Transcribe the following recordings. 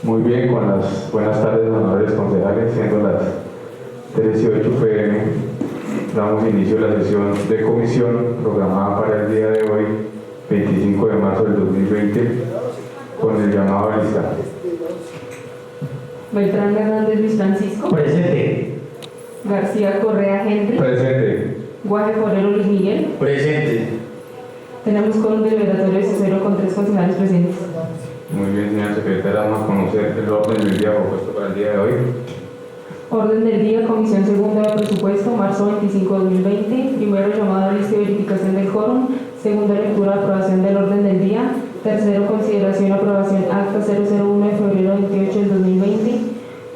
Muy bien, con las buenas tardes, honorables concejales, siendo las 13:08 p.m. damos inicio a la sesión de comisión programada para el día de hoy, 25 de marzo del 2020, con el llamado a lista. Beltrán Hernández Luis Francisco. Presente. García Correa Henry. Presente. Guaje Forero Luis Miguel. Presente. Tenemos con un deliberatorio de cero con 3 concejales presentes. Muy bien, señora secretaria, vamos a conocer el orden del día propuesto para el día de hoy. Orden del día, Comisión Segunda de Presupuesto, marzo 25 de 2020. Primero, llamada a lista y verificación del quórum. Segunda lectura, aprobación del orden del día. Tercero, consideración, aprobación, acta 001 de febrero 28 del 2020.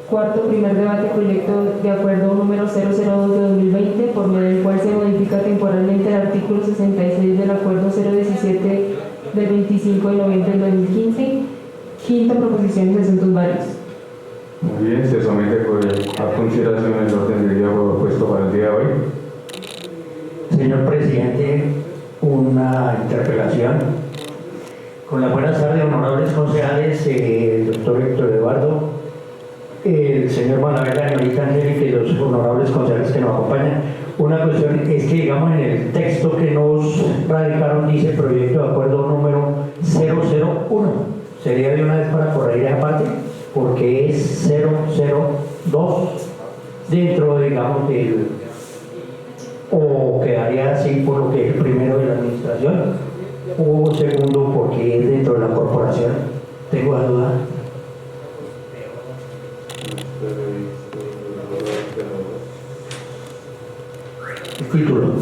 Cuarto, primer debate, proyecto de acuerdo número 002 de 2020, por medio del cual se modifica temporalmente el artículo 66 del acuerdo 017 del 25 de noviembre del 2015. Quinto, proposiciones de asuntos varios. Muy bien, se somete a consideración el orden del día propuesto para el día de hoy. Señor presidente, una interpelación. Con las buenas tardes, honorables concejales, el doctor Héctor Eduardo, el señor Manuel, la señorita Angélica y los honorables concejales que nos acompañan. Una cuestión es que, digamos, en el texto que nos radicaron dice proyecto de acuerdo número 001. Sería de una vez para corregir esa parte, porque es 002 dentro, digamos, del, o quedaría así por lo que es el primero de la administración, o segundo porque es dentro de la corporación. Tengo la duda. El título.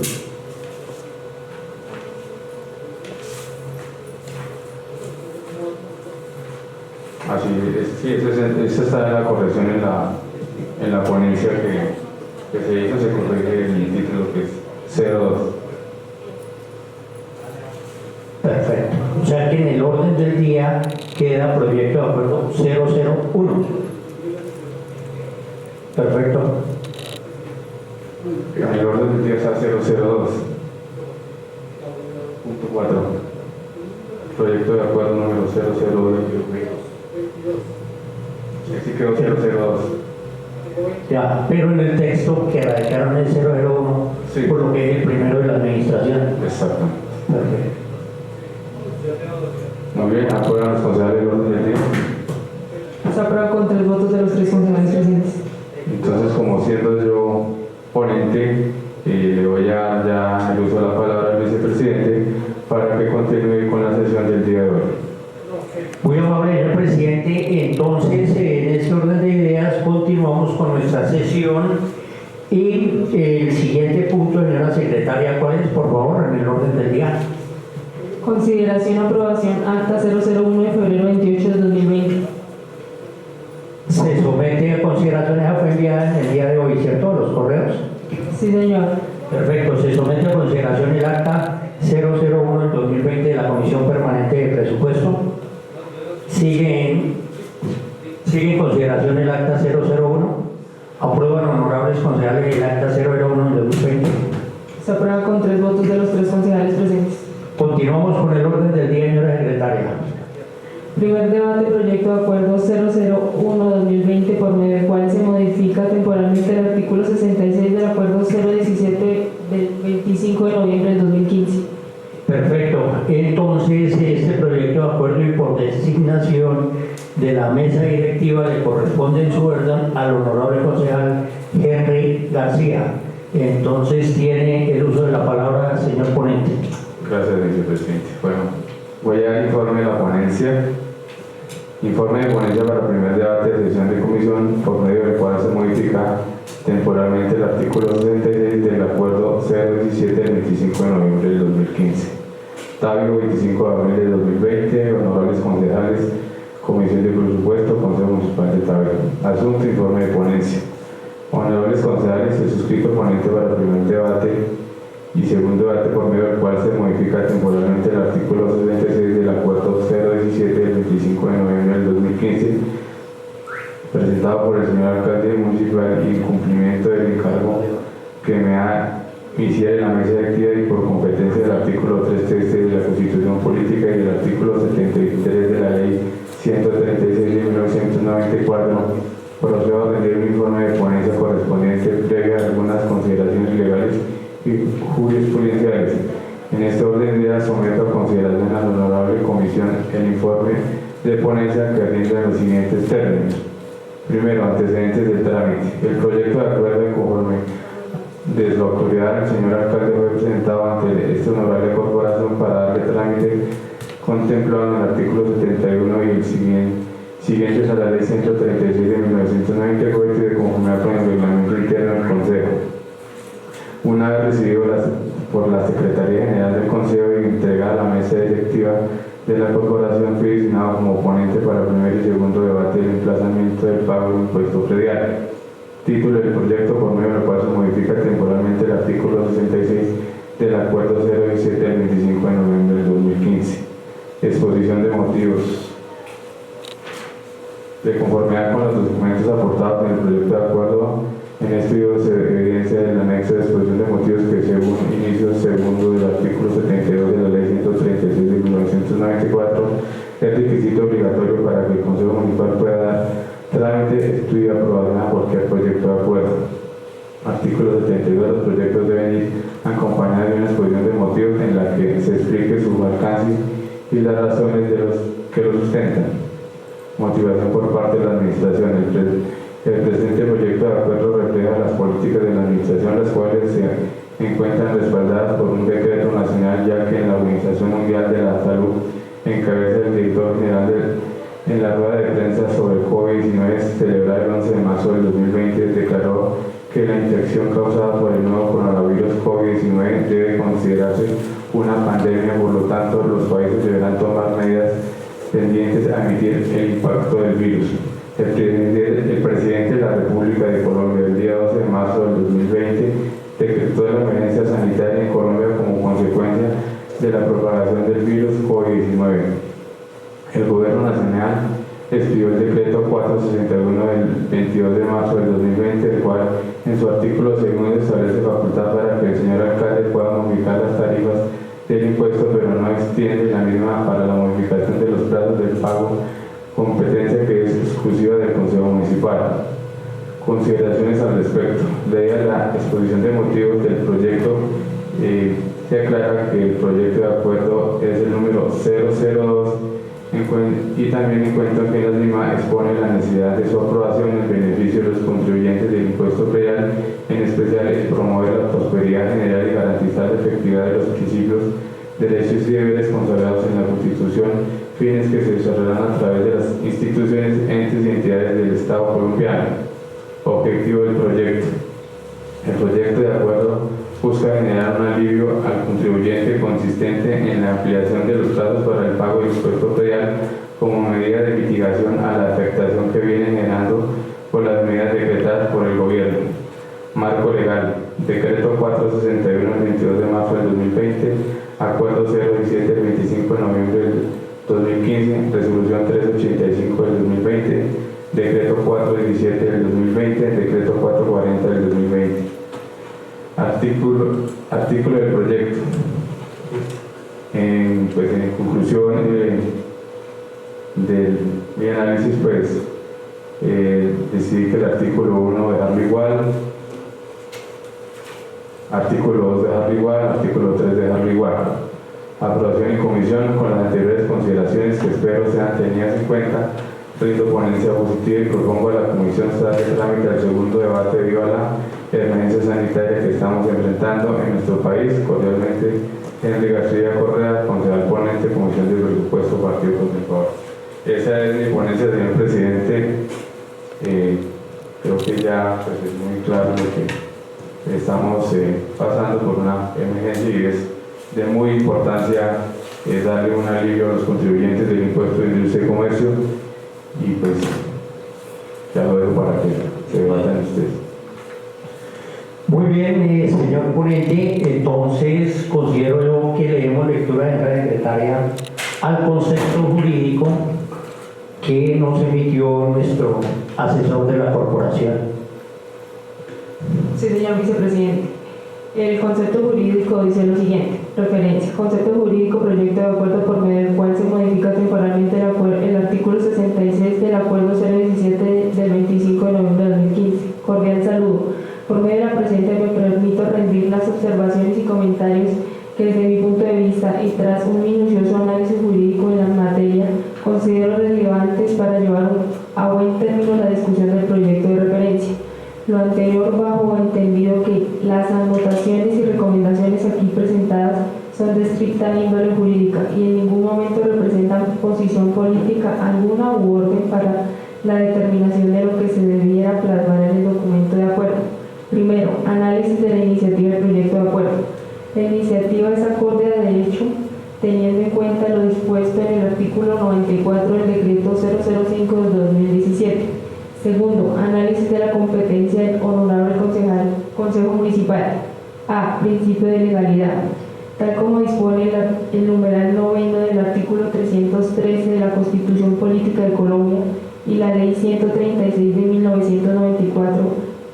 Así es, sí, esa está en la corrección en la ponencia que se hizo, se corrige el título que es 02. Perfecto. O sea que en el orden del día queda proyecto de acuerdo 001. Perfecto. En el orden del día está 002. Punto 4. Proyecto de acuerdo número 002. Así quedó 002. Ya, pero en el texto que radicaron el 001, Sí. por lo que es el primero de la administración. Exacto. Perfecto. Muy bien, aprueban los concejales el orden del día. Se aprueba con 3 votos de los 3 concejales presentes. Entonces, como siendo yo ponente, le voy a dar ya el uso de la palabra al vicepresidente para que continúe con la sesión del día de hoy. Muy amable, señor presidente. Entonces, en este orden de ideas, continuamos con nuestra sesión. Y el siguiente punto, señora secretaria, ¿cuál es, por favor, en el orden del día? Consideración, aprobación, acta 001 de febrero 28 del 2020. Se somete a consideración, esa fue enviada en el día de hoy, ¿cierto? Los correos. Sí, señor. Perfecto, se somete a consideración el acta 001 del 2020 de la Comisión Permanente de Presupuesto. Sigue en consideración el acta 001. Aprueban, honorables concejales, el acta 001 del 2020. Se aprueba con 3 votos de los 3 concejales presentes. Continuamos con el orden del día, señora secretaria. Primer debate, proyecto de acuerdo 001-2020, por medio del cual se modifica temporalmente el artículo 66 del acuerdo 017 del 25 de noviembre del 2015. Perfecto. Entonces, este proyecto de acuerdo y por designación de la mesa directiva le corresponde en su orden al honorable concejal Henry García. Entonces, tiene el uso de la palabra, señor ponente. Gracias, vicepresidente. Bueno, voy a dar informe de la ponencia. Informe de ponencia para el primer debate de sesión de comisión, por medio del cual se modifica temporalmente el artículo 66 del acuerdo 017 del 25 de noviembre del 2015. Tabio, 25 de abril del 2020, honorables concejales, Comisión de Presupuesto, Consejo Municipal de Tabio. Asunto, informe de ponencia. Honorables concejales, el suscrito ponente para el primer debate y segundo debate, por medio del cual se modifica temporalmente el artículo 66 del acuerdo 017 del 25 de noviembre del 2015, presentado por el señor alcalde municipal y en cumplimiento del encargo que me hiciera en la mesa directiva y por competencia del artículo 313 de la Constitución Política y del artículo 73 de la Ley 136 de 1994, procedo a rendir un informe de ponencia correspondiente previa a algunas consideraciones legales y jurisprudenciales. En este orden de ideas someto a consideración a la honorable comisión el informe de ponencia que rinda en los siguientes términos. Primero, antecedentes del trámite. El proyecto de acuerdo en conforme de su autoridad, el señor alcalde fue presentado ante esta honorable corporación para darle trámite contemplado en el artículo 71 y el siguientes a la ley 136 de 1998 y de conformidad con el reglamento interno del Consejo. Una vez recibido por la Secretaría General del Consejo y entregada a la mesa directiva de la corporación, fue designado como ponente para el primer y segundo debate del emplazamiento del pago de impuesto predial. Título del proyecto por medio del cual se modifica temporalmente el artículo 66 del Acuerdo 017 del 25 de noviembre del 2015. Exposición de motivos. De conformidad con los documentos aportados en el proyecto de acuerdo, en este video se evidencia el anexo de exposición de motivos que, según inicio segundo del artículo 72 de la ley 136 de 1994, es requisito obligatorio para que el Consejo Municipal pueda dar trámite, estudio y aprobación a cualquier proyecto de acuerdo. Artículo 72. Los proyectos deben ir acompañados de una exposición de motivos en la que se explique su alcance y las razones que lo sustentan. Motivación por parte de la Administración. El presente proyecto de acuerdo refleja las políticas de la Administración, las cuales se encuentran respaldadas por un decreto nacional, ya que en la Organización Mundial de la Salud, en cabeza del director general en la rueda de prensa sobre COVID-19 celebrada el 11 de marzo del 2020, declaró que la infección causada por el nuevo coronavirus COVID-19 debe considerarse una pandemia, por lo tanto los países deberán tomar medidas tendientes a mitigar el impacto del virus. El presidente de la República de Colombia, el día 12 de marzo del 2020, decretó la emergencia sanitaria en Colombia como consecuencia de la propagación del virus COVID-19. El Gobierno Nacional expidió el decreto 461 del 22 de marzo del 2020, el cual en su artículo segundo establece facultad para que el señor alcalde pueda modificar las tarifas del impuesto, pero no extiende la misma para la modificación de los plazos del pago, competencia que es exclusiva del Consejo Municipal. Consideraciones al respecto. Leía la exposición de motivos del proyecto, se aclara que el proyecto de acuerdo es el número 002 y también en cuenta que la misma expone la necesidad de su aprobación en beneficio de los contribuyentes del impuesto predial, en especial es promover la prosperidad general y garantizar la efectividad de los principios, derechos y deberes consagrados en la Constitución, fines que se desarrollarán a través de las instituciones, entes y entidades del Estado colombiano. Objetivo del proyecto. El proyecto de acuerdo busca generar un alivio al contribuyente consistente en la ampliación de los plazos para el pago del impuesto predial como medida de mitigación a la afectación que viene generando por las medidas decretadas por el gobierno. Marco legal. Decreto 461 del 22 de marzo del 2020, Acuerdo 017 del 25 de noviembre del 2015, Resolución 385 del 2020, Decreto 417 del 2020, Decreto 440 del 2020. Artículo del proyecto. En conclusión mi análisis, decidí que el artículo 1 dejarlo igual, artículo 2 dejarlo igual, artículo 3 dejarlo igual. Aprobación en comisión con las anteriores consideraciones que espero sean tenidas en cuenta. Rindo ponencia positiva y propongo a la comisión darle trámite al segundo debate debido a la emergencia sanitaria que estamos enfrentando en nuestro país. Cordialmente, Henry García Correa, concejal ponente, Comisión de Presupuesto, Partido Conservador. Esa es mi ponencia, señor presidente. Creo que ya es muy claro que estamos pasando por una emergencia y es de muy importancia darle un alivio a los contribuyentes del impuesto de industria y comercio, y ya lo dejo para que se debatan ustedes. Muy bien, señor ponente, entonces considero yo que le demos lectura de la secretaria al concepto jurídico que nos emitió nuestro asesor de la corporación. Sí, señor vicepresidente. El concepto jurídico dice lo siguiente. Referencia. Concepto jurídico, proyecto de acuerdo por medio del cual se modifica temporalmente el artículo 66 del Acuerdo 017 del 25 de noviembre de 2015. Cordial saludo. Por medio de la presente me permito rendir las observaciones y comentarios que desde mi punto de vista y tras un minucioso análisis jurídico en la materia, considero relevantes para llevar a buen término la discusión del proyecto de referencia. Lo anterior bajo entendido que las anotaciones y recomendaciones aquí presentadas son de estricta índole jurídica y en ningún momento representan posición política alguna u orden para la determinación de lo que se debiera plasmar en el documento de acuerdo. Primero, análisis de la iniciativa del proyecto de acuerdo. La iniciativa es acorde a derecho, teniendo en cuenta lo dispuesto en el artículo 94 del decreto 005 del 2017. Segundo, análisis de la competencia del honorable Consejo Municipal. A. Principio de legalidad. Tal como dispone el numeral 9 del artículo 313 de la Constitución Política de Colombia y la Ley 136 de 1994,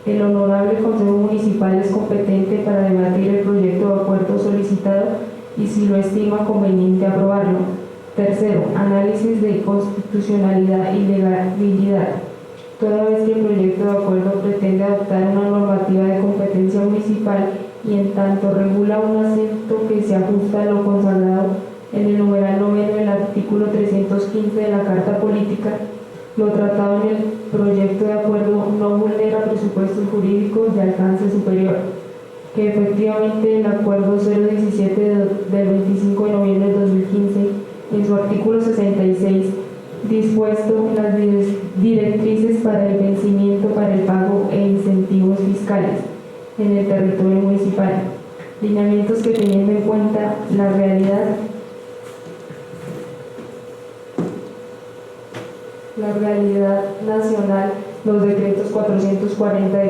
el Honorable Consejo Municipal es competente para debatir el proyecto de acuerdo solicitado y, si lo estima conveniente, aprobarlo. Tercero, análisis de constitucionalidad y legalidad. Toda vez que el proyecto de acuerdo pretende adoptar una normativa de competencia municipal y en tanto regula un asunto que se ajusta a lo consagrado en el numeral 9 del artículo 315 de la Carta Política, lo tratado en el proyecto de acuerdo no vulnera presupuestos jurídicos de alcance superior, que efectivamente el Acuerdo 017 del 25 de noviembre de 2015, en su artículo 66, dispuesto las directrices para el vencimiento, para el pago e incentivos fiscales en el territorio municipal, lineamientos que, teniendo en cuenta la realidad nacional, los decretos 440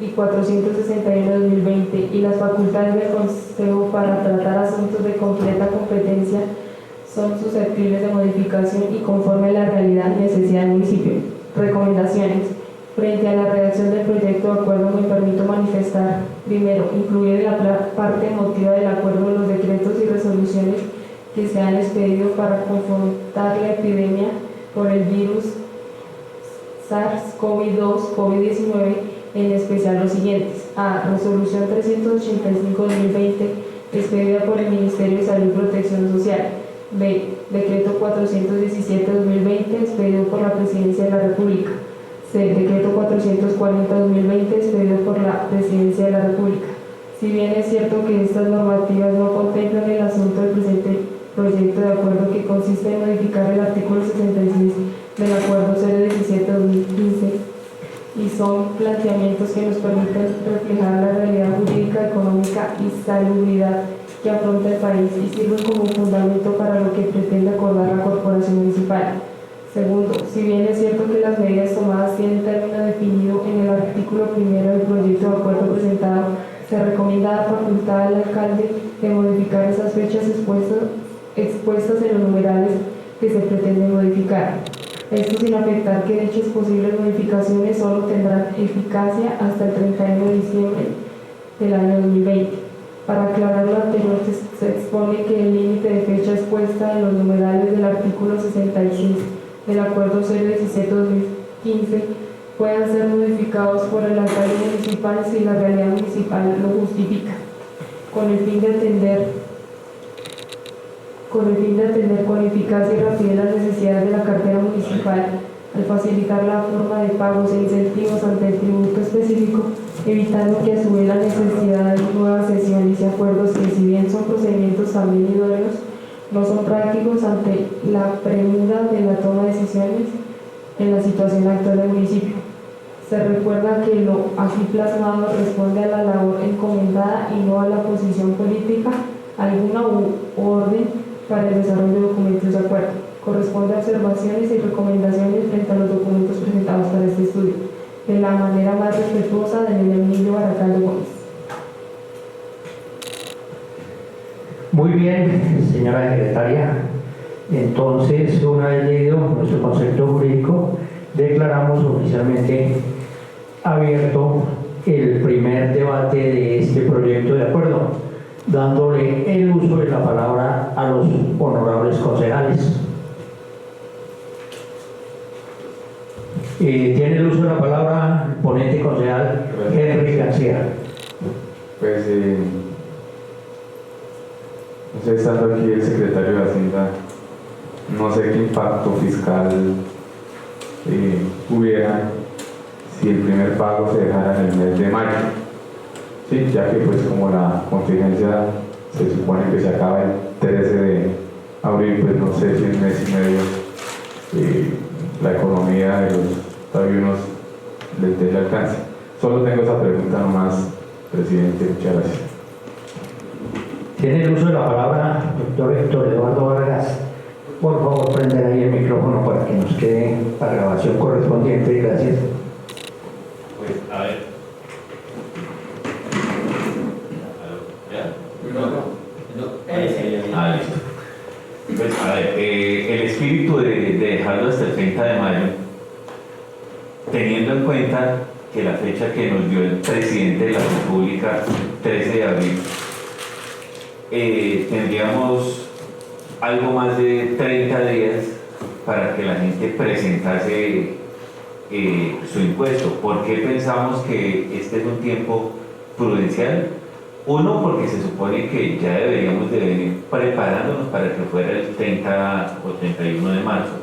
y 461 de 2020 y las facultades del Consejo para tratar asuntos de completa competencia, son susceptibles de modificación y conforme a la realidad y necesidad del municipio. Recomendaciones. Frente a la redacción del proyecto de acuerdo me permito manifestar: primero, incluir en la parte emotiva del acuerdo los decretos y resoluciones que se han expedido para confrontar la epidemia por el virus SARS-CoV-2, COVID-19, en especial los siguientes. A. Resolución 385-2020, expedida por el Ministerio de Salud y Protección Social. B. Decreto 417-2020, expedido por la Presidencia de la República. C. Decreto 440-2020, expedido por la Presidencia de la República. Si bien es cierto que estas normativas no contemplan el asunto del presente proyecto de acuerdo, que consiste en modificar el artículo 66 del Acuerdo 017-2015, y son planteamientos que nos permiten reflejar la realidad jurídica, económica y salubridad que afronta el país y sirven como fundamento para lo que pretende acordar la Corporación Municipal. Segundo, si bien es cierto que las medidas tomadas tienen término definido en el artículo primero del proyecto de acuerdo presentado, se recomienda la facultad al alcalde de modificar esas fechas expuestas en los numerales que se pretenden modificar. Esto sin afectar que dichas posibles modificaciones solo tendrán eficacia hasta el 31 de diciembre del año 2020. Para aclarar lo anterior, se expone que el límite de fecha expuesta en los numerales del artículo 66 del Acuerdo 017-2015 puedan ser modificados por el alcalde municipal si la realidad municipal lo justifica, con el fin de atender con eficacia y rapidez las necesidades de la cartera municipal, al facilitar la forma de pagos e incentivos ante el tributo específico, evitando que a su vez la necesidad de nuevas sesiones y acuerdos que, si bien son procedimientos también idóneos, no son prácticos ante la premura de la toma de decisiones en la situación actual del municipio. Se recuerda que lo aquí plasmado responde a la labor encomendada y no a la posición política alguna u orden para el desarrollo de documentos de acuerdo. Corresponde a observaciones y recomendaciones frente a los documentos presentados para este estudio, de la manera más respetuosa de Emilio Baracaldo Gómez. Muy bien, señora secretaria. Entonces, una vez leído nuestro concepto jurídico, declaramos oficialmente abierto el primer debate de este proyecto de acuerdo. dándole el uso de la palabra a los honorables concejales. Tiene el uso de la palabra el ponente concejal Henry García. Pues, no sé, estando aquí el secretario de Hacienda, no sé qué impacto fiscal hubiera si el primer pago se dejara en el mes de mayo. Sí, ya que pues como la contingencia se supone que se acaba el 13 de abril, pues no sé si en mes y medio la economía de los tabiunos les dé el alcance. Solo tengo esa pregunta nomás, presidente. Muchas gracias. Tiene el uso de la palabra doctor Héctor Eduardo Vargas. Por favor, prender ahí el micrófono para que nos quede la grabación correspondiente. Gracias. Pues, a ver. ¿Ya? Ah, listo. Pues, a ver, el espíritu de dejarlo hasta el 30 de mayo, teniendo en cuenta que la fecha que nos dio el presidente de la República, 13 de abril, tendríamos algo más de 30 días para que la gente presentase su impuesto. ¿Por qué pensamos que este es un tiempo prudencial? Uno, porque se supone que ya deberíamos de venir preparándonos para que fuera el 30 o 31 de marzo.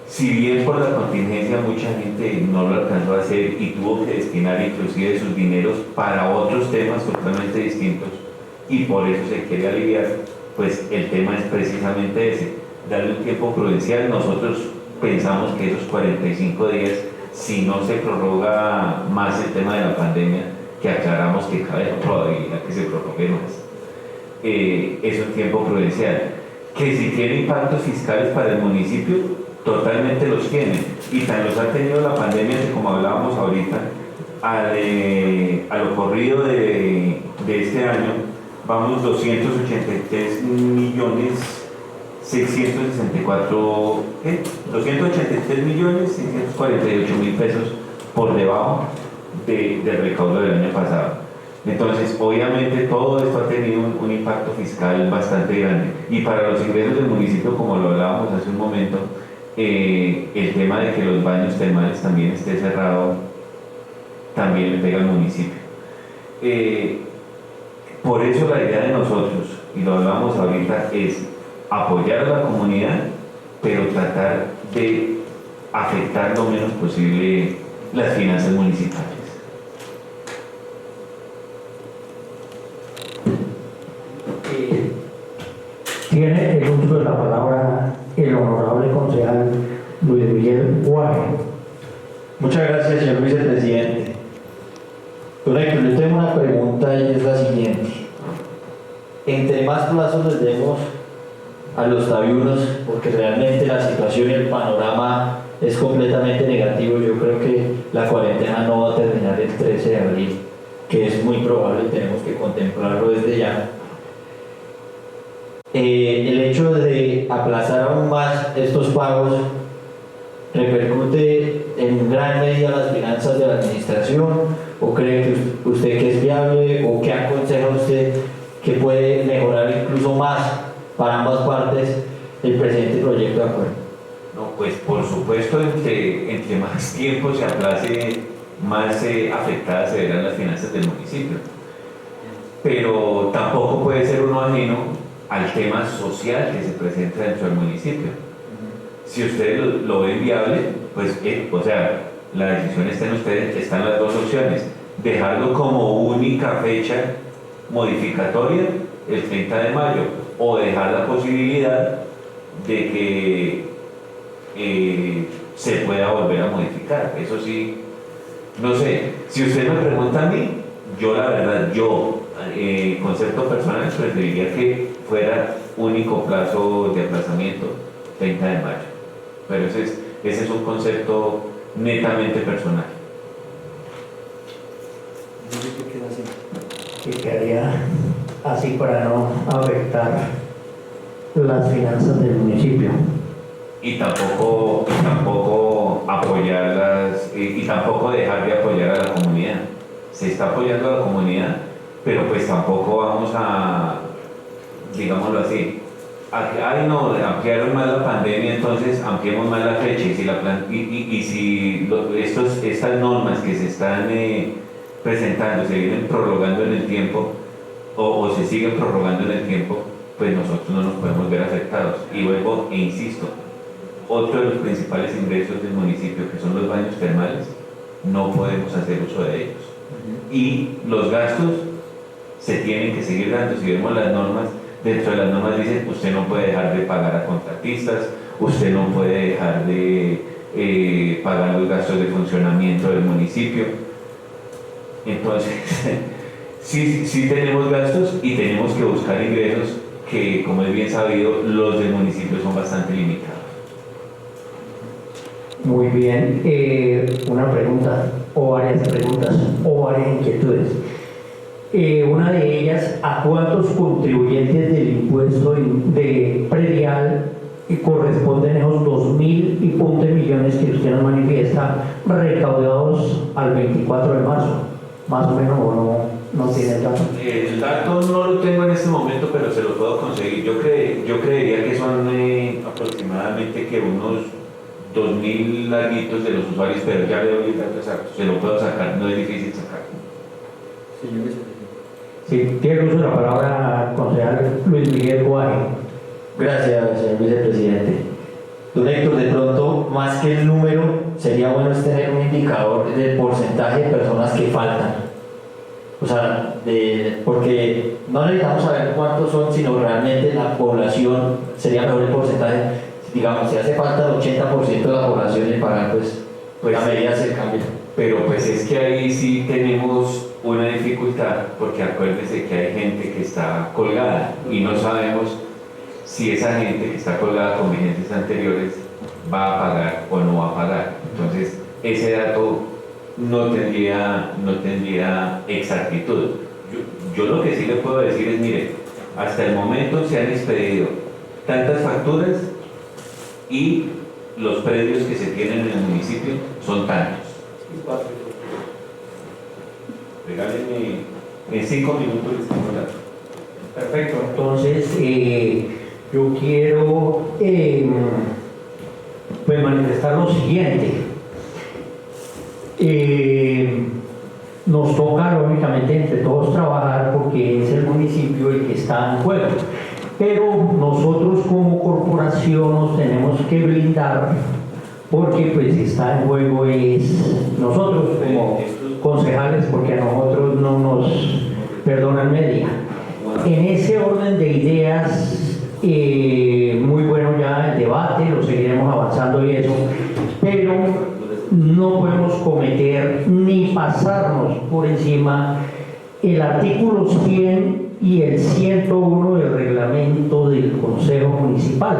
Si bien por la contingencia mucha gente no lo alcanzó a hacer y tuvo que destinar inclusive sus dineros para otros temas totalmente distintos y por eso se quiere aliviar, pues el tema es precisamente ese, darle un tiempo prudencial. Nosotros pensamos que esos 45 días, si no se prorroga más el tema de la pandemia, que aclaramos que cabe la probabilidad que se prorrogue más, es un tiempo prudencial. Que si tiene impactos fiscales para el municipio, totalmente los tiene, y tan los ha tenido la pandemia que, como hablábamos ahorita, a lo corrido de este año, vamos 283 millones 664, 283 millones 648 mil pesos por debajo del recaudo del año pasado. Entonces, obviamente, todo esto ha tenido un impacto fiscal bastante grande. Y para los ingresos del municipio, como lo hablábamos hace un momento, el tema de que los baños termales también esté cerrado, también le pega al municipio. Por eso la idea de nosotros, y lo hablamos ahorita, es apoyar a la comunidad, pero tratar de afectar lo menos posible las finanzas municipales. Tiene el uso de la palabra el honorable concejal Luis Miguel Guaje. Muchas gracias, señor vicepresidente. Correcto, yo tengo una pregunta y es la siguiente. Entre más plazos les demos a los tabiunos, porque realmente la situación y el panorama es completamente negativo, yo creo que la cuarentena no va a terminar el 13 de abril, que es muy probable, tenemos que contemplarlo desde ya. El hecho de aplazar aún más estos pagos repercute en gran medida las finanzas de la administración, o cree que usted que es viable, o qué aconseja usted que puede mejorar incluso más para ambas partes el presente proyecto de acuerdo. No, pues por supuesto, entre más tiempo se aplace, más afectadas se verán las finanzas del municipio. Pero tampoco puede ser uno ajeno al tema social que se presenta dentro del municipio. Si ustedes lo ven viable, pues, o sea, la decisión está en ustedes, están las dos opciones: dejarlo como única fecha modificatoria el 30 de mayo, o dejar la posibilidad de que se pueda volver a modificar. Eso sí, no sé, si usted me pregunta a mí, yo la verdad, concepto personal, preferiría que fuera único plazo de aplazamiento 30 de mayo, pero ese es un concepto netamente personal. Que quedaría así para no afectar las finanzas del municipio. Y tampoco apoyarlas, y tampoco dejar de apoyar a la comunidad. Se está apoyando a la comunidad, pero pues tampoco vamos a, digámoslo así, ay no, ampliaron más la pandemia, entonces ampliemos más la fecha, y si estas normas que se están presentando se vienen prorrogando en el tiempo, o se siguen prorrogando en el tiempo, pues nosotros no nos podemos ver afectados. Y vuelvo e insisto, otro de los principales ingresos del municipio, que son los baños termales, no podemos hacer uso de ellos. Y los gastos se tienen que seguir dando. Si vemos las normas, dentro de las normas dicen usted no puede dejar de pagar a contratistas, usted no puede dejar de pagar los gastos de funcionamiento del municipio. Entonces, sí tenemos gastos y tenemos que buscar ingresos que, como es bien sabido, los del municipio son bastante limitados. Muy bien, una pregunta, o varias preguntas, o varias inquietudes. Una de ellas, ¿a cuántos contribuyentes del impuesto de predial corresponden esos 2.000 y punto de millones que usted nos manifiesta recaudados al 24 de marzo? Más o menos, ¿o no tiene el dato? El dato no lo tengo en este momento, pero se lo puedo conseguir. Yo creería que son aproximadamente que unos 2.000 larguitos de los usuarios, pero ya le doy el dato exacto. Se lo puedo sacar, no es difícil sacar. Señor vicepresidente. Sí, tiene uso de la palabra concejal Luis Miguel Guaje. Gracias, señor vicepresidente. Don Héctor, de pronto, más que el número, sería bueno tener un indicador del porcentaje de personas que faltan. O sea, porque no necesitamos saber cuántos son, sino realmente la población, sería mejor el porcentaje. Digamos, si hace falta el 80% de la población en pagar, pues la medida se cambia. Pero pues es que ahí sí tenemos una dificultad, porque acuérdese que hay gente que está colgada y no sabemos si esa gente que está colgada con vigencias anteriores va a pagar o no va a pagar. Entonces, ese dato no tendría exactitud. Yo lo que sí le puedo decir es, mire, hasta el momento se han expedido tantas facturas y los predios que se tienen en el municipio son tantos. Regálenme en 5 minutos les tengo el dato. Perfecto, entonces yo quiero pues manifestar lo siguiente. Nos toca lógicamente entre todos trabajar porque es el municipio el que está en juego, pero nosotros como corporación nos tenemos que blindar porque pues está en juego es nosotros como concejales, porque a nosotros no nos perdonan media. En ese orden de ideas, muy bueno ya el debate, lo seguiremos avanzando y eso, pero no podemos cometer ni pasarnos por encima el artículo 100 y el 101 del reglamento del Consejo Municipal.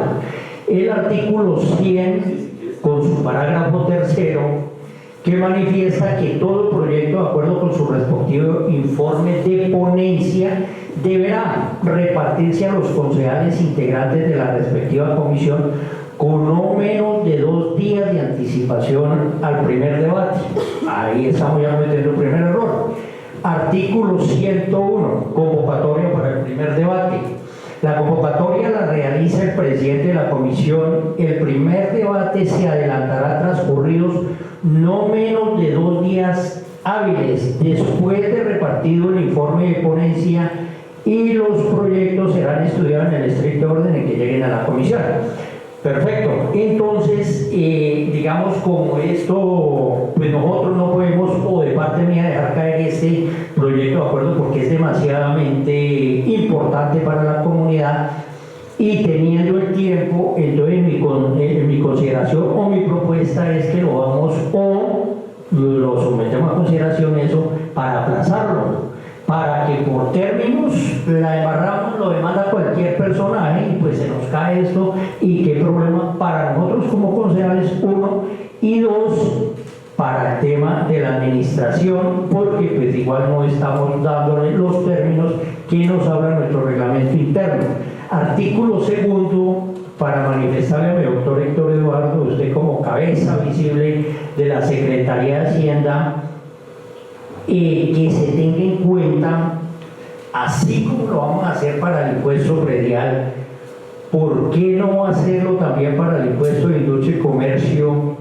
El artículo 100, con su parágrafo tercero, que manifiesta que todo proyecto, de acuerdo con su respectivo informe de ponencia, deberá repartirse a los concejales integrantes de la respectiva comisión con no menos de 2 días de anticipación al primer debate. Ahí estamos ya metiendo el primer error. Artículo 101, convocatoria para el primer debate. La convocatoria la realiza el presidente de la comisión. El primer debate se adelantará transcurridos no menos de 2 días hábiles después de repartido el informe de ponencia y los proyectos serán estudiados en el estricto orden en que lleguen a la comisión. Perfecto. Entonces, digamos, como esto, pues nosotros no podemos, o de parte mía, dejar caer este proyecto de acuerdo porque es demasiadamente importante para la comunidad, y teniendo el tiempo, entonces mi consideración o mi propuesta es que lo vamos, o lo sometemos a consideración eso, para aplazarlo, para que por términos la embarramos, lo demanda cualquier personaje y pues se nos cae esto, y qué problema para nosotros como concejales, 1, y 2, para el tema de la administración, porque pues igual no estamos dándole los términos que nos habla nuestro reglamento interno. Artículo 2, para manifestarle a mi doctor Héctor Eduardo, usted como cabeza visible de la Secretaría de Hacienda, que se tenga en cuenta así como lo vamos a hacer para el impuesto predial, ¿por qué no hacerlo también para el impuesto de industria y comercio,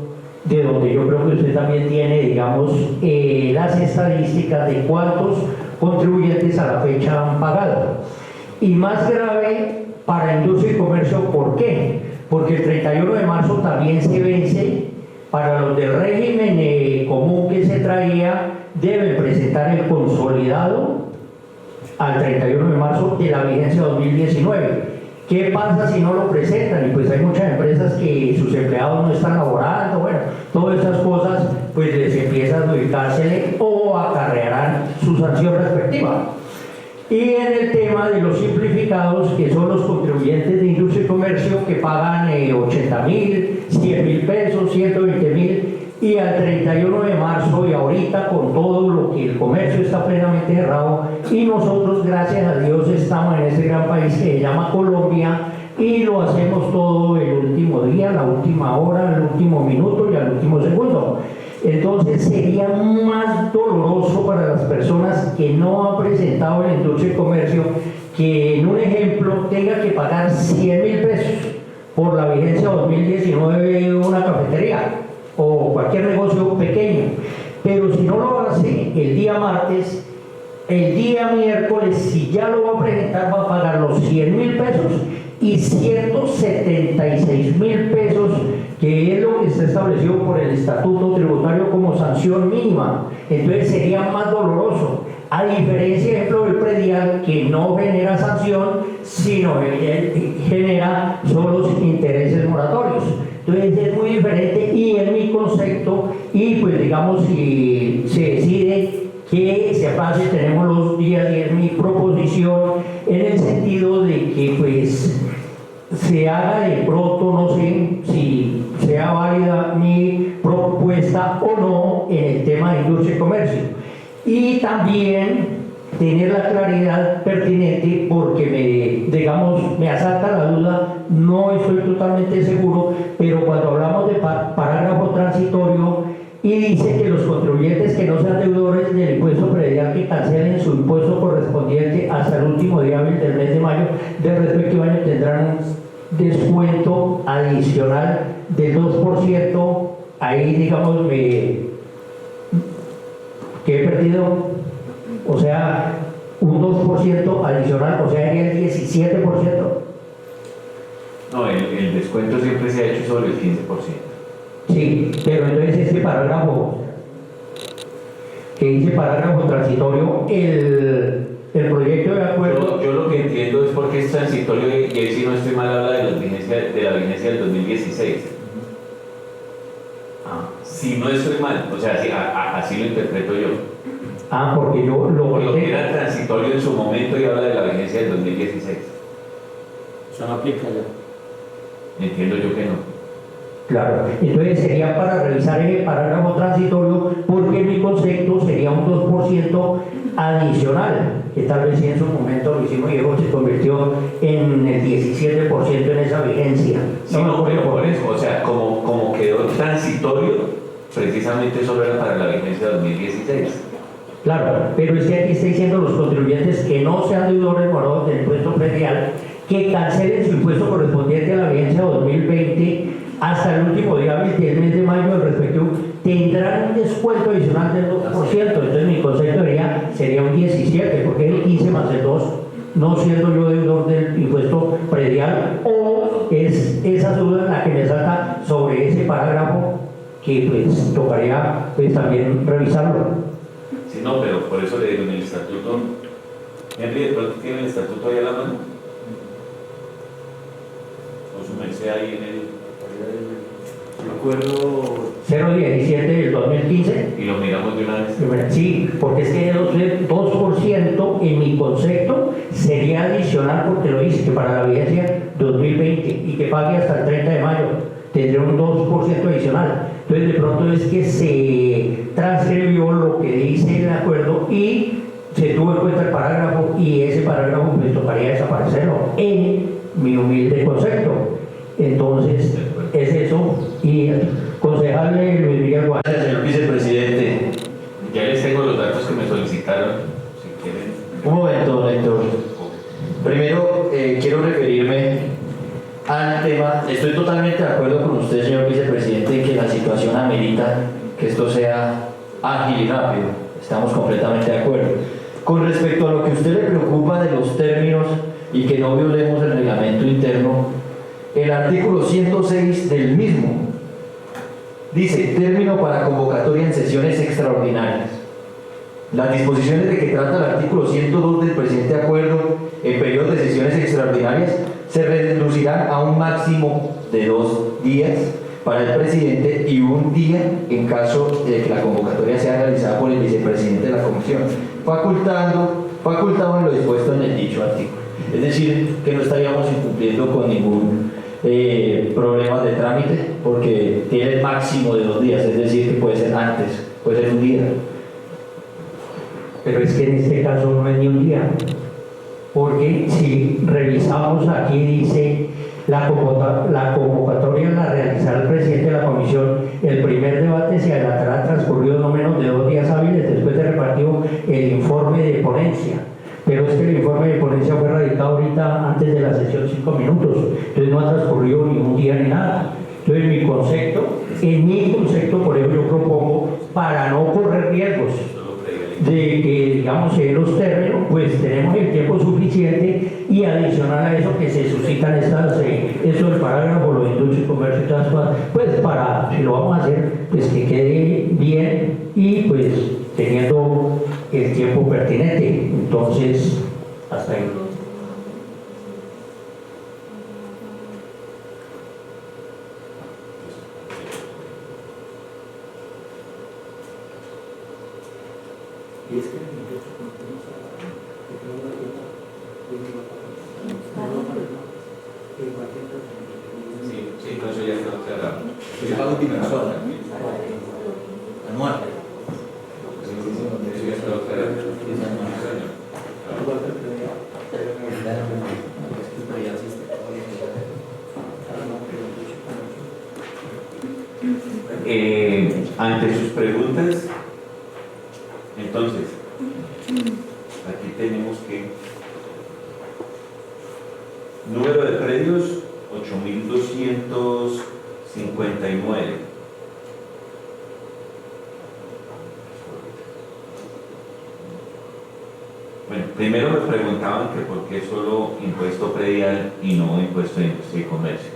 de donde yo creo que usted también tiene, digamos, las estadísticas de cuántos contribuyentes a la fecha han pagado? Y más grave para industria y comercio, ¿por qué? Porque el 31 de marzo también se vence. Para los del régimen común que se traía, deben presentar el consolidado al 31 de marzo de la vigencia 2019. ¿Qué pasa si no lo presentan? Y pues hay muchas empresas que sus empleados no están laborando, bueno, todas esas cosas pues les empieza a adjudicársele o acarrearán su sanción respectiva. Y en el tema de los simplificados, que son los contribuyentes de industria y comercio que pagan 80.000, 100.000 pesos, 120.000, y al 31 de marzo y ahorita con todo lo que el comercio está plenamente cerrado y nosotros gracias a Dios estamos en este gran país que se llama Colombia y lo hacemos todo el último día, la última hora, el último minuto y al último segundo. Entonces sería más doloroso para las personas que no han presentado la industria y comercio que en un ejemplo tenga que pagar 100.000 pesos por la vigencia 2019 de una cafetería o cualquier negocio pequeño, pero si no lo hace el día martes, el día miércoles, si ya lo va a presentar, va a pagar los 100.000 pesos y 176.000 pesos, que es lo que está establecido por el Estatuto Tributario como sanción mínima. Entonces sería más doloroso, a diferencia, ejemplo, del predial, que no genera sanción, sino genera solo intereses moratorios. Entonces es muy diferente y en mi concepto, y pues digamos si se decide que se pase, tenemos los días y es mi proposición en el sentido de que pues se haga de pronto, no sé si sea válida mi propuesta o no en el tema de industria y comercio. Y también tener la claridad pertinente porque me asalta la duda, no estoy totalmente seguro, pero cuando hablamos de parágrafo transitorio y dice que los contribuyentes que no sean deudores del impuesto predial que cancelen su impuesto correspondiente hasta el último día hábil del mes de mayo del respectivo año tendrán un descuento adicional del 2%, ahí digamos que he perdido, o sea, un 2% adicional, o sea, el 17%. No, el descuento siempre se ha hecho sobre el 15%. Sí, pero entonces este parágrafo, que dice parágrafo transitorio, el proyecto de acuerdo... Yo lo que entiendo es porque es transitorio y ahí si no estoy mal habla de la vigencia del 2016. Si no estoy mal, o sea, así lo interpreto yo. Porque yo Por lo que era transitorio en su momento y habla de la vigencia del 2016. Eso no aplica ya. Entiendo yo que no. Claro, entonces sería para revisar el parágrafo transitorio porque mi concepto sería un 2% adicional, que tal vez en su momento lo hicimos y luego se convirtió en el 17% en esa vigencia. Sí, no, pero por eso, o sea, como quedó transitorio, precisamente solo era para la vigencia de 2016. Claro, pero es que aquí está diciendo los contribuyentes que no sean deudores morados del impuesto predial, que cancelen su impuesto correspondiente a la vigencia 2020 hasta el último día hábil del mes de mayo del respectivo, tendrán un descuento adicional del 2%. Entonces mi concepto sería un 17%, porque es el 15 más el 2, no siendo yo deudor del impuesto predial, o es esa duda la que me salta sobre ese parágrafo que pues tocaría pues también revisarlo. Sí, no, pero por eso le digo en el estatuto. Henry, ¿de pronto tiene el estatuto ahí a la mano? O su merced ahí en el acuerdo 017 del 2015. y lo miramos de una vez. Sí, porque es que el 2% en mi concepto sería adicional porque lo dice que para la vigencia 2020 y que pague hasta el 30 de mayo tendría un 2% adicional. Entonces de pronto es que se transcribió lo que dice el acuerdo y se tuvo en cuenta el parágrafo y ese parágrafo pues tocaría desaparecerlo en mi humilde concepto. Entonces es eso. Y concejal Luis Miguel Guardia. Gracias, señor vicepresidente. Ya les tengo los datos que me solicitaron, si quieren. Un momento, don Héctor. Primero, quiero referirme al tema. Estoy totalmente de acuerdo con usted, señor vicepresidente, en que la situación amerita que esto sea ágil y rápido. Estamos completamente de acuerdo. Con respecto a lo que a usted le preocupa de los términos y que no violemos el reglamento interno, el artículo 106 del mismo dice: término para convocatoria en sesiones extraordinarias. Las disposiciones de que trata el artículo 102 del presente acuerdo en periodos de sesiones extraordinarias se reducirán a un máximo de 2 días para el presidente y 1 día en caso de que la convocatoria sea realizada por el vicepresidente de la comisión, facultado en lo dispuesto en el dicho artículo. Es decir, que no estaríamos incumpliendo con ningún problema de trámite, porque tiene el máximo de 2 días, es decir, que puede ser antes, puede ser 1 día. Pero es que en este caso no es ni 1 día, porque si revisamos aquí dice la convocatoria la realizará el presidente de la comisión. El primer debate se adelantará transcurrido no menos de 2 días hábiles después de repartido el informe de ponencia. Pero es que el informe de ponencia fue radicado ahorita antes de la sesión 5 minutos, entonces no ha transcurrido ni 1 día ni nada. Entonces en mi concepto, por eso yo propongo, para no correr riesgos de que, digamos, en los términos, pues tenemos el tiempo suficiente, y adicional a eso que se suscitan eso del parágrafo, lo de industria y comercio y todas las cosas, pues para, si lo vamos a hacer, pues que quede bien y pues teniendo el tiempo pertinente. Entonces, hasta ahí. Sí, no, eso ya está aclarado. Es la última persona. Anual. Eso ya está aclarado. Ante sus preguntas, entonces, aquí tenemos que número de predios 8.259. Bueno, primero me preguntaban que por qué solo impuesto predial y no impuesto de industria y comercio.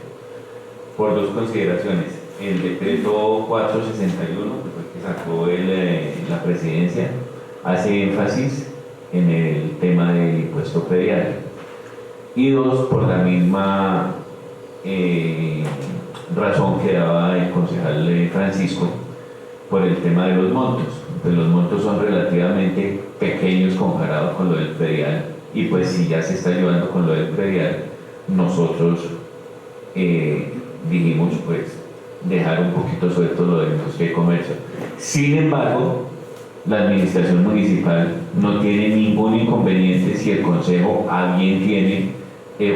Por 2 consideraciones. El decreto 461, que fue el que sacó la presidencia, hace énfasis en el tema del impuesto predial. Y 2, por la misma razón que daba el concejal Francisco, por el tema de los montos. Pues los montos son relativamente pequeños comparados con lo del predial, y pues si ya se está ayudando con lo del predial, nosotros dijimos pues dejar un poquito suelto lo de industria y comercio. Sin embargo, la administración municipal no tiene ningún inconveniente si el consejo a bien tiene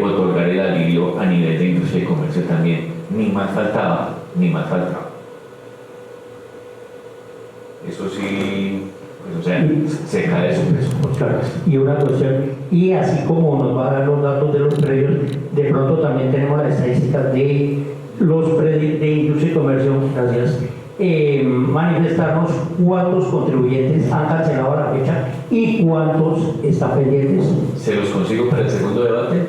otorgar el alivio a nivel de industria y comercio también. Ni más faltaba. Eso sí, pues, o sea, se cae de su presupuesto. Claro. Y una cuestión, y así como nos va a dar los datos de los predios, de pronto también tenemos las estadísticas de los predios de industria y comercio, gracias, manifestarnos cuántos contribuyentes han cancelado a la fecha y cuántos están pendientes. ¿Se los consigo para el segundo debate?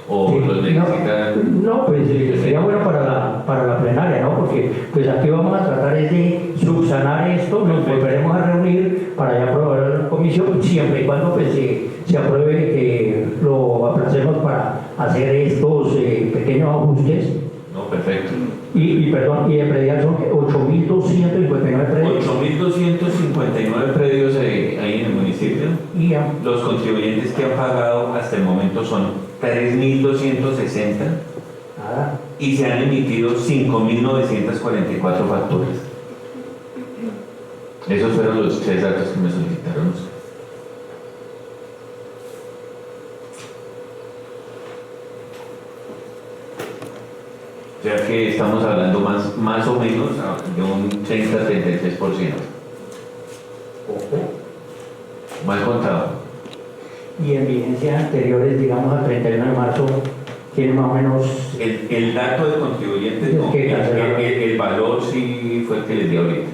¿O Sí, los necesitan? no, pues sería bueno para la plenaria, ¿no? Porque pues aquí vamos a tratar es de subsanar esto, nos volveremos a reunir para ya aprobar la comisión, siempre y cuando pues, se apruebe que lo aplacemos para hacer estos pequeños ajustes. No, perfecto. Y perdón, y de predial son 8.259 predios. 8.259 predios ahí en el municipio. Y ya. Los contribuyentes que han pagado hasta el momento son 3.260 Nada. y se han emitido 5.944 facturas. Esos fueron los 3 datos que me solicitaron. O sea que estamos hablando más o menos de un 30-33%. Mal contado. y en vigencias anteriores, digamos al 31 de marzo, tiene más o menos. El dato de contribuyentes, no, el valor sí fue el que les di ahorita.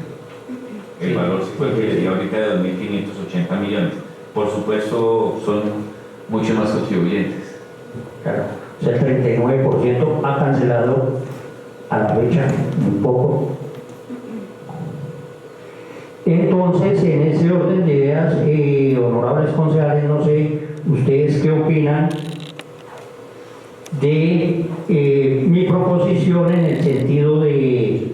El valor sí fue el que les di ahorita de 2.580 millones. Por supuesto, son mucho más contribuyentes. Claro, o sea, el 39% ha cancelado a la fecha, un poco. Entonces, en ese orden de ideas, honorables concejales, no sé, ¿ustedes qué opinan de mi proposición en el sentido de,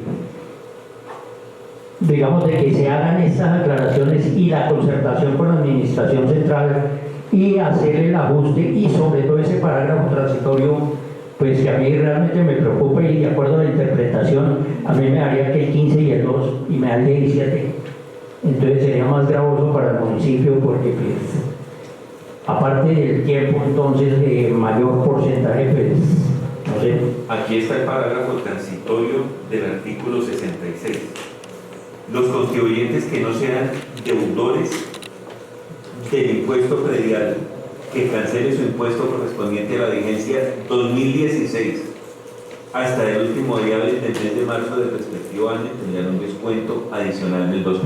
digamos, de que se hagan estas aclaraciones y la concertación con la Administración Central y hacer el ajuste y sobre todo ese parágrafo transitorio, pues que a mí realmente me preocupa y de acuerdo a la interpretación, a mí me daría que el 15 y el 2 y me daría 17. Entonces sería más gravoso para el municipio porque pues, aparte del tiempo entonces de mayor porcentaje, pues no sé. Aquí está el parágrafo transitorio del artículo 66. Los contribuyentes que no sean deudores del impuesto predial que cancele su impuesto correspondiente a la vigencia 2016 hasta el último día del mes de marzo del respectivo año tendrán un descuento adicional del 2%.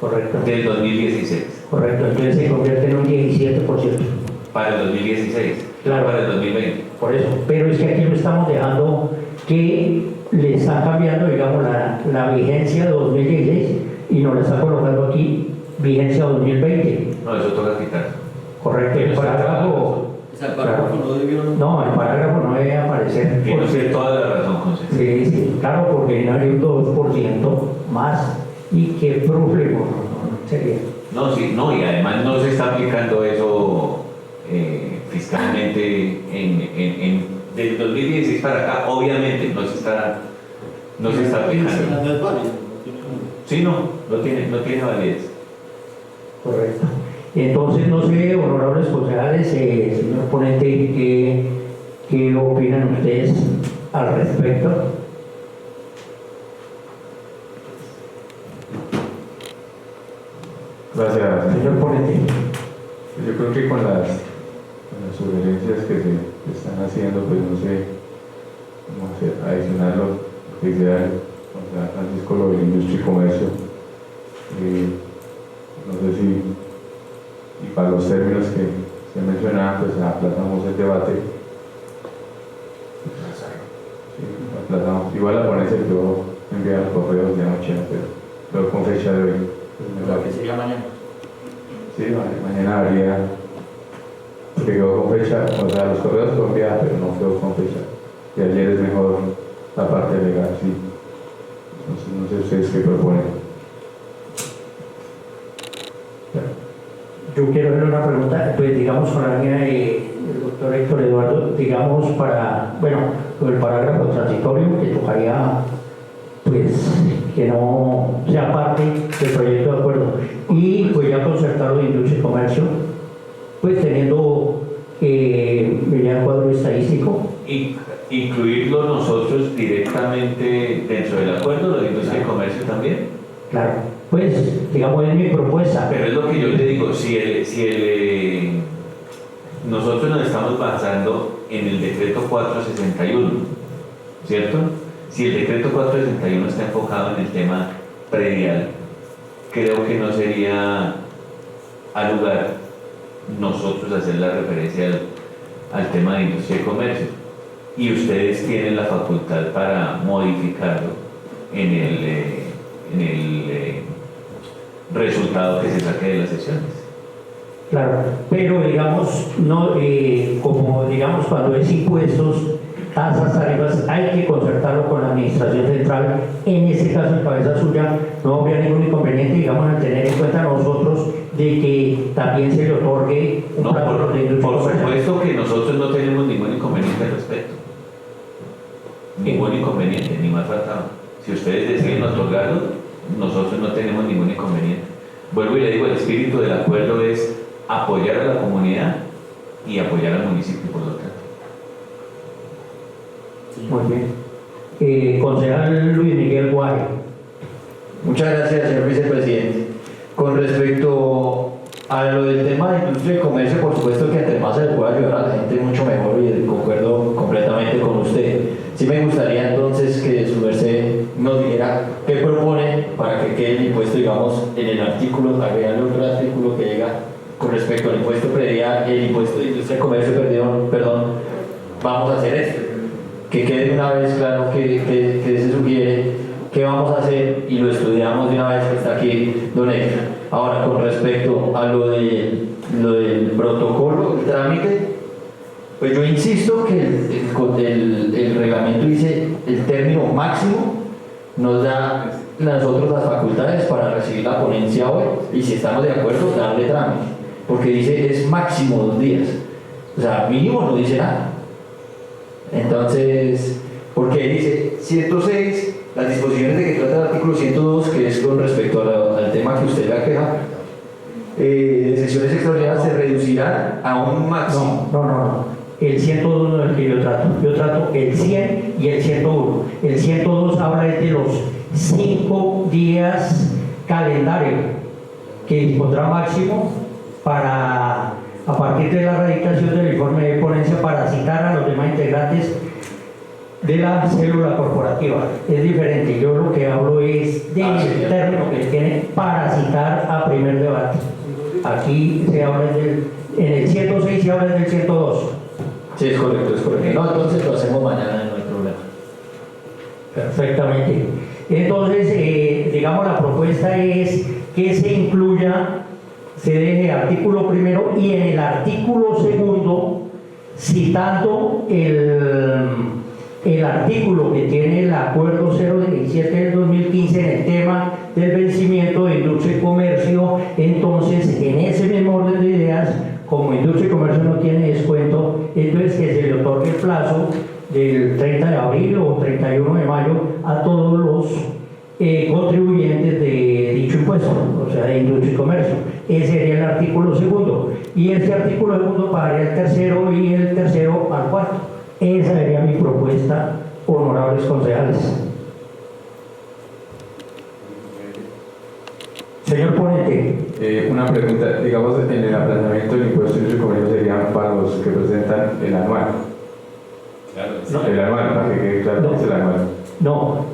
Correcto. Del 2016. Correcto, entonces se convierte en un 17%. Para el 2016. Claro. Para el 2020. Por eso, pero es que aquí lo estamos dejando que le está cambiando, digamos, la vigencia de 2016 y nos la está colocando aquí vigencia 2020. No, eso toca quitar. Correcto, el parágrafo. O sea, el parágrafo no debió. No, el parágrafo no debe aparecer. Tiene usted toda la razón, consejero. Sí, sí, claro, porque no hay un 2% más y qué problema sería. No, sí, no, y además no se está aplicando eso fiscalmente del 2016 para acá, obviamente no se está aplicando. No es válido. Sí, no tiene validez. Correcto. Entonces, no sé, honorables concejales, señor ponente, ¿qué opinan ustedes al respecto? Gracias, Señor ponente. Yo creo que con las sugerencias que se están haciendo, pues no sé cómo hacer, adicionar lo que dice o sea, Francisco, lo de industria y comercio. No sé si, y para los términos que se mencionaban, pues aplazamos el debate. Sí, aplazamos. Igual la ponencia quedó enviada al correo de anoche, pero con fecha de hoy. ¿Qué sería mañana? Sí, mañana habría, porque quedó con fecha, o sea, los correos fueron enviados, pero no quedó con fecha. Y ayer es mejor la parte legal, sí. Entonces, no sé ustedes qué proponen. Yo quiero hacer una pregunta, pues digamos con la línea del doctor Héctor Eduardo, digamos para, bueno, el parágrafo transitorio que tocaría, pues, que no sea parte del proyecto de acuerdo. Y pues ya concertarlo de industria y comercio, pues teniendo ya el cuadro estadístico. Y incluirlo nosotros directamente dentro del acuerdo, lo de industria y comercio también. Claro, pues, digamos, es mi propuesta. Pero es lo que yo le digo, nosotros nos estamos basando en el decreto 461, ¿cierto? Si el decreto 461 está enfocado en el tema predial, creo que no sería al lugar nosotros hacer la referencia al tema de industria y comercio. Y ustedes tienen la facultad para modificarlo en el resultado que se saque de las sesiones. Claro, pero digamos, no, como digamos cuando es impuestos, tasas, tarifas, hay que concertarlo con la Administración Central. En este caso, en cabeza suya, no habría ningún inconveniente, digamos, al tener en cuenta nosotros de que también se le otorgue un No, plazo de industria por comercial. supuesto que nosotros no tenemos ningún inconveniente al respecto. Ningún inconveniente, ni más faltaba. Si ustedes deciden otorgarlo, nosotros no tenemos ningún inconveniente. Vuelvo y le digo, el espíritu del acuerdo es apoyar a la comunidad y apoyar al municipio, por lo tanto. Muy bien. Concejal Luis Miguel Guare. Muchas gracias, señor vicepresidente. Con respecto A lo del tema de industria y comercio, por supuesto que entre más se le pueda ayudar a la gente, mucho mejor, y concuerdo completamente con usted. Sí me gustaría entonces que su merced nos dijera qué propone para que quede el impuesto, digamos, en el artículo, agregarle otro artículo que diga con respecto al impuesto predial, el impuesto de industria y comercio, perdón, vamos a hacer esto. Que quede de una vez claro que se sugiere, qué vamos a hacer, y lo estudiamos de una vez que está aquí don Héctor. Ahora, con respecto a lo del protocolo, el trámite, pues yo insisto que el reglamento dice el término máximo, nos da nosotros las facultades para recibir la ponencia hoy, y si estamos de acuerdo, darle trámite, porque dice es máximo 2 días, o sea, mínimo no dice nada. Entonces, porque dice 106, las disposiciones de que trata el artículo 102, que es con respecto al tema que usted le aqueja, de sesiones extraordinarias se reducirán a un máximo. No. El 102 no es el que yo trato. Yo trato el 100 y el 101. El 102 habla de los 5 días calendario que dispondrá máximo para, a partir de la radicación del informe de ponencia, para citar a los demás integrantes de la célula corporativa. Es diferente. Yo lo que hablo es del término que tiene para citar a primer debate. Aquí se habla en el 106 se habla del 102. Sí, es correcto. No, entonces lo hacemos mañana, no hay problema. Perfectamente. Entonces, digamos, la propuesta es que se incluya, se deje artículo primero, y en el artículo segundo, citando el artículo que tiene el acuerdo 017 del 2015 en el tema del vencimiento de industria y comercio, entonces en ese mismo orden de ideas, como industria y comercio no tiene descuento, entonces que se le otorgue el plazo del 30 de abril o 31 de mayo a todos los contribuyentes de dicho impuesto, o sea, de industria y comercio. Ese sería el artículo segundo, y este artículo segundo pagaría el tercero y el tercero al cuarto. Esa sería mi propuesta, honorables concejales. Señor ponente. Una pregunta, digamos, en el aplazamiento del impuesto de industria y comercio serían para los que presentan el anual. Claro, El anual, para que quede claro que es el anual. No,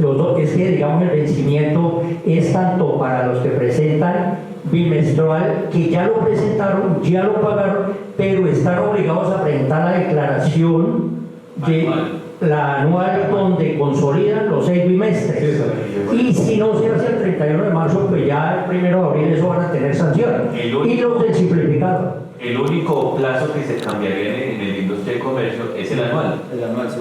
los dos, es que digamos el vencimiento es tanto para los que presentan bimestral, que ya lo presentaron, ya lo pagaron, pero están obligados a presentar la declaración de la anual donde consolidan los 6 bimestres. Y si no se hace el 31 de marzo, pues ya el 1 de abril eso van a tener sanción. Y los del simplificado. El único plazo que se cambiaría en el industria y comercio es el anual. el anual, sí.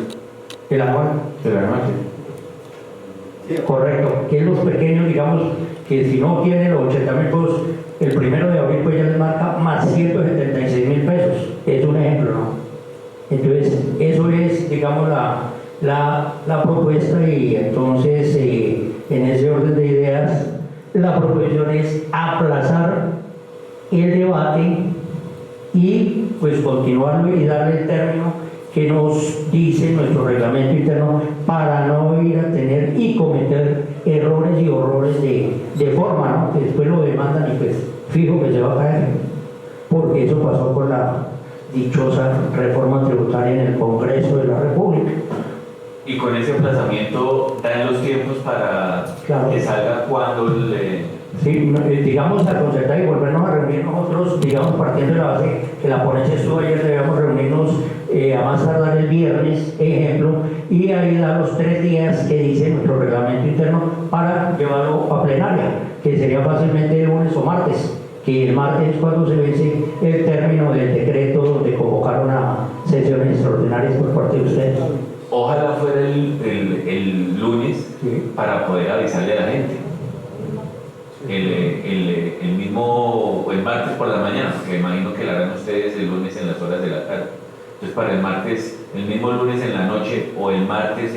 El anual. El anual, sí. Correcto, que los pequeños, digamos, que si no tienen los 80.000 pesos, el 1 de abril pues ya les marca más 176.000 pesos. Es un ejemplo, ¿no? Entonces, eso es, digamos, la propuesta, y entonces, en ese orden de ideas, la proposición es aplazar el debate y pues continuarlo y darle el término que nos dice nuestro reglamento interno, para no ir a tener y cometer errores y horrores de forma, ¿no? Que después lo demandan y pues fijo que se va a caer, porque eso pasó con la dichosa reforma tributaria en el Congreso de la República. Y con ese aplazamiento dan los tiempos para Claro. que salga cuando le... Sí, digamos, a concertar y volvernos a reunir nosotros, digamos, partiendo de la base que la ponencia estuvo ayer, debemos reunirnos a más tardar el viernes, ejemplo, y ahí da los 3 días que dice nuestro reglamento interno para llevarlo a plenaria, que sería fácilmente lunes o martes, que el martes es cuando se vence el término del decreto donde convocaron a sesiones extraordinarias por parte de ustedes. Ojalá fuera el lunes, Sí. para poder avisarle a la gente. El mismo, o el martes por la mañana, porque me imagino que lo harán ustedes el lunes en las horas de la tarde. Entonces, para el martes, el mismo lunes en la noche, o el martes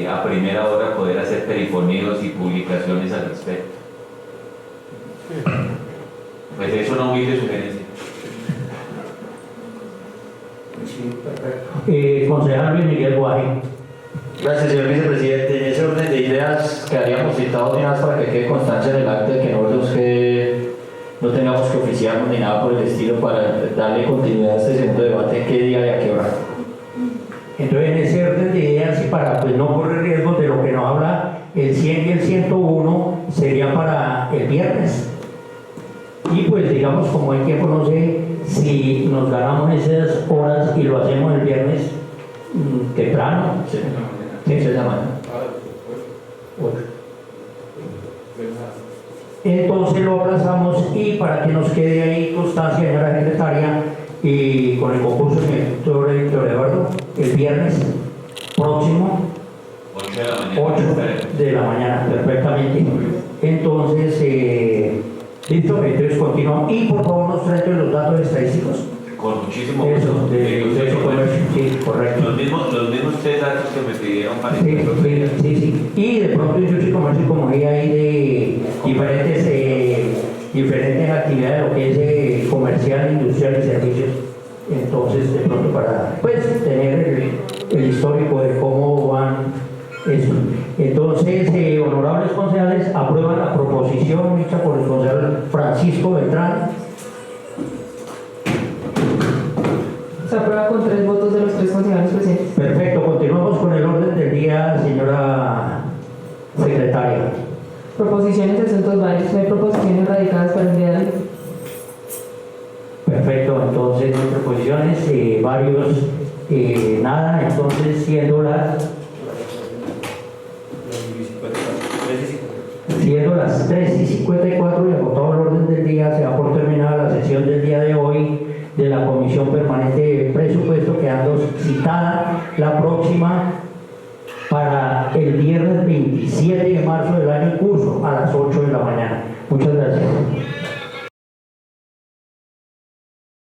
a primera hora, poder hacer perifoneos y publicaciones al respecto. Pues es una humilde sugerencia. Concejal Luis Miguel Guaje. Gracias, señor vicepresidente. En ese orden de ideas quedaríamos citados de una vez para que quede constancia en el acta de que no nos quede no tengamos que oficiarnos ni nada por el estilo para darle continuidad a este segundo debate, ¿qué día y a qué hora? Entonces, en ese orden de ideas y para pues, no correr riesgos de lo que nos habla el 100 y el 101 sería para el viernes. Y pues digamos, como hay tiempo, no sé si nos ganamos esas horas y lo hacemos el viernes temprano. Sí, Sí. se llama. Entonces lo aplazamos y para que nos quede ahí constancia, señora secretaria, y con el concurso del doctor Héctor Eduardo, el viernes próximo, 8 de la mañana, perfectamente. Entonces, listo, entonces continuamos. Y por favor nos traen los datos estadísticos. Con muchísimo Eso, gusto. de su comercio, sí, correcto. Los mismos 3 datos que me pidieron para Sí, sí. Y de pronto industria y comercio, como hay ahí de diferentes actividades, lo que es comercial, industrial y servicios. Entonces, de pronto para pues, tener el histórico de cómo van eso. Entonces, honorables concejales, aprueban la proposición hecha por el concejal Francisco Beltrán. Se aprueba con 3 votos de los 3 concejales presentes. Perfecto, continuamos con el orden del día, señora secretaria. Proposiciones de asuntos varios. No hay proposiciones radicadas para el día de hoy. Perfecto, entonces proposiciones, varios, nada, entonces siendo las 3:54 y agotado el orden del día, se da por terminada la sesión del día de hoy de la Comisión Permanente de Presupuesto, quedando citada la próxima para el viernes 27 de marzo del año en curso a las 8 de la mañana. Muchas gracias.